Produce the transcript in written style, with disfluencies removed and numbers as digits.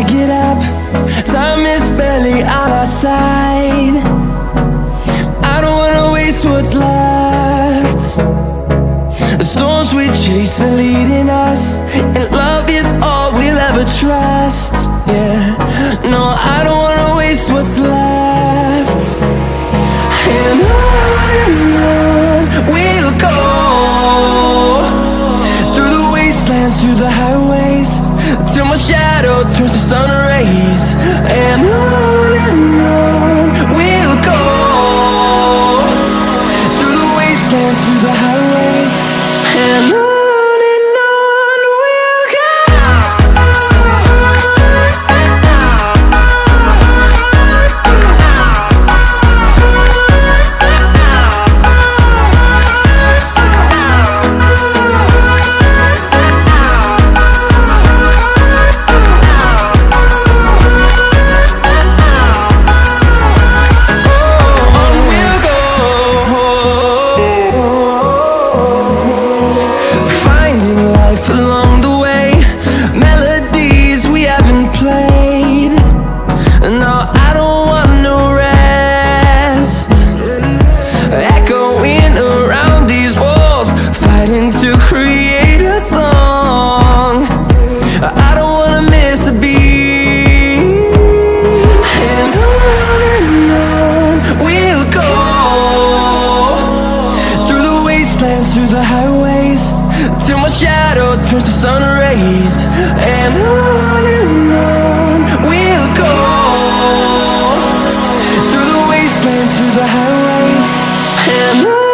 get up. Time is barely on our side. I don't wanna waste what's left. The storms we chase are leading us, and love is all we'll ever trust. Yeah, no, I don't wanna waste what's left. And on we'll go, through the wastelands, through the highways, till my shadow turns to sun rays. And on we'll go, through the wastelands, through the highways, and on we'll go. Along the way, melodies we haven't played. No, I don't want no rest. Echoing around these walls, fighting to create a song. I don't wanna miss a beat. And on we'll go, through the wastelands, through the highways, till my shadow turns to sun rays. And on we'll go, through the wastelands, through the highways, and on.